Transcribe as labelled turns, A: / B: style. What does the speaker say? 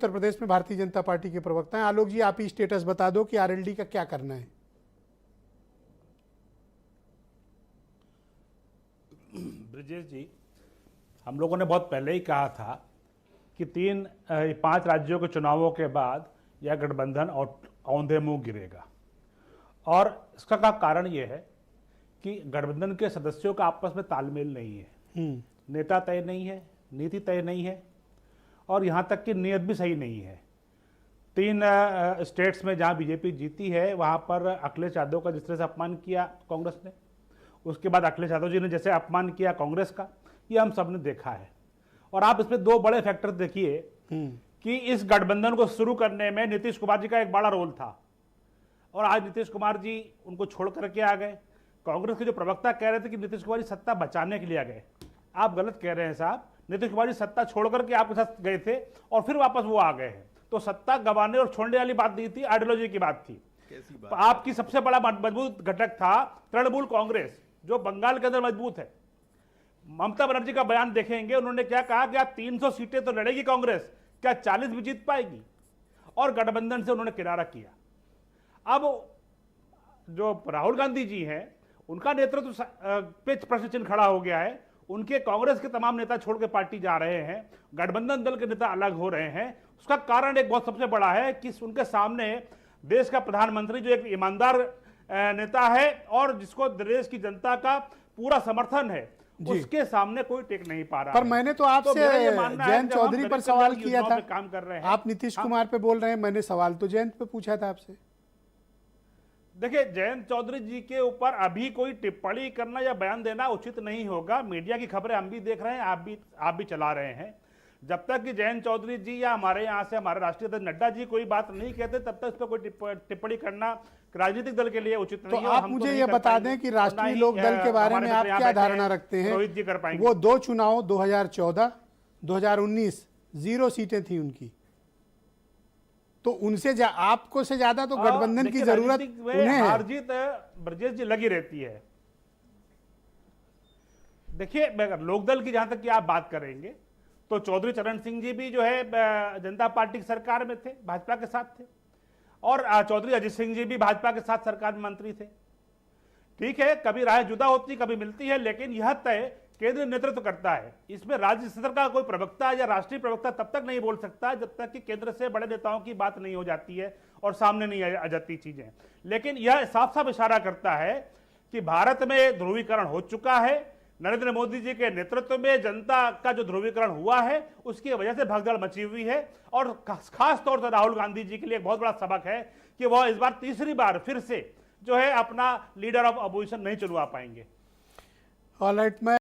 A: उत्तर प्रदेश में भारतीय जनता पार्टी के प्रवक्ता हैं। आलोक जी, आप ही स्टेटस बता दो कि आरएलडी का क्या करना है।
B: ब्रजेश जी, हम लोगों ने बहुत पहले ही कहा था कि 5 राज्यों के चुनावों के बाद यह गठबंधन और औंधे मुंह गिरेगा। और इसका का कारण यह है कि गठबंधन के सदस्यों का आपस में तालमेल नहीं है, नेता तय नहीं है, नीति तय नहीं है, और यहाँ तक कि नीयत भी सही नहीं है। 3 स्टेट्स में जहाँ बीजेपी जीती है वहाँ पर अखिलेश यादव का जिस तरह से अपमान किया कांग्रेस ने, उसके बाद अखिलेश यादव जी ने जैसे अपमान किया कांग्रेस का, ये हम सब ने देखा है। और आप इसमें 2 बड़े फैक्टर देखिए कि इस गठबंधन को शुरू करने में नीतीश कुमार जी का एक बड़ा रोल था, और आज नीतीश कुमार जी उनको छोड़ करके आ गए। कांग्रेस के जो प्रवक्ता कह रहे थे कि नीतीश कुमार जी सत्ता बचाने के लिए आ गए, आप गलत कह रहे हैं साहब। नीतीश कुमार जी सत्ता छोड़ करके आपके साथ गए थे और फिर वापस वो आ गए हैं। तो सत्ता गंवाने और छोड़ने वाली बात नहीं थी, आइडियोलॉजी की बात थी। आपकी सबसे बड़ा मजबूत घटक था तृणमूल कांग्रेस, जो बंगाल के अंदर मजबूत है। ममता बनर्जी का बयान देखेंगे, उन्होंने क्या कहा कि आप 300 सीटें तो लड़ेगी कांग्रेस, क्या 40 भी जीत पाएगी? और गठबंधन से उन्होंने किनारा किया। अब जो राहुल गांधी जी हैं, उनका नेतृत्व पे प्रश्न चिन्ह खड़ा हो गया है। उनके कांग्रेस के तमाम नेता छोड़ के पार्टी जा रहे हैं, गठबंधन दल के नेता अलग हो रहे हैं। उसका कारण एक बहुत सबसे बड़ा है कि उनके सामने देश का प्रधानमंत्री जो एक ईमानदार नेता है और जिसको देश की जनता का पूरा समर्थन है, उसके सामने कोई टेक नहीं पा रहा।
A: पर मैंने तो आपसे जयंत चौधरी पर सवाल किया था,
B: काम कर रहे हैं।
A: आप नीतीश कुमार पे बोल रहे हैं, मैंने सवाल तो जयंत पे पूछा था आपसे।
B: देखिए, जयंत चौधरी जी के ऊपर अभी कोई टिप्पणी करना या बयान देना उचित नहीं होगा। मीडिया की खबरें हम भी देख रहे हैं, आप भी चला रहे हैं। जब तक कि जयंत चौधरी जी या हमारे यहाँ से हमारे राष्ट्रीय अध्यक्ष नड्डा जी कोई बात नहीं कहते, तब तक इस पर कोई टिप्पणी करना राजनीतिक दल के लिए उचित नहीं है।
A: तो आप मुझे ये बता दें कि राष्ट्रीय लोक दल के बारे में आप क्या धारणा रखते हैं?
B: रोहित जी कर पाएंगे।
A: वो 2 चुनाव 2014, 2019 0 सीटें थी उनकी, तो उनसे आपको से ज्यादा तो गठबंधन की जरूरत उन्हें है।
B: हार जीत ब्रजेश जी लगी रहती है। देखिए, लोकदल की जहां तक की आप बात करेंगे तो चौधरी चरण सिंह जी भी जो है जनता पार्टी की सरकार में थे, भाजपा के साथ थे, और चौधरी अजीत सिंह जी भी भाजपा के साथ सरकार में मंत्री थे। ठीक है, कभी राय जुदा होती, कभी मिलती है, लेकिन यह तय केंद्र नेतृत्व करता है। इसमें राज्य स्तर का कोई प्रवक्ता या राष्ट्रीय प्रवक्ता तब तक नहीं बोल सकता जब तक कि केंद्र से बड़े नेताओं की बात नहीं हो जाती है और सामने नहीं आ जाती चीजें। लेकिन यह साफ साफ इशारा करता है कि भारत में ध्रुवीकरण हो चुका है। नरेंद्र मोदी जी के नेतृत्व में जनता का जो ध्रुवीकरण हुआ है, उसकी वजह से भगदड़ मची हुई है। और खास तौर से राहुल गांधी जी के लिए एक बहुत बड़ा सबक है कि वह इस बार तीसरी बार फिर से जो है अपना लीडर ऑफ अपोजिशन नहीं चुनवा पाएंगे।
A: ऑलराइट, मैं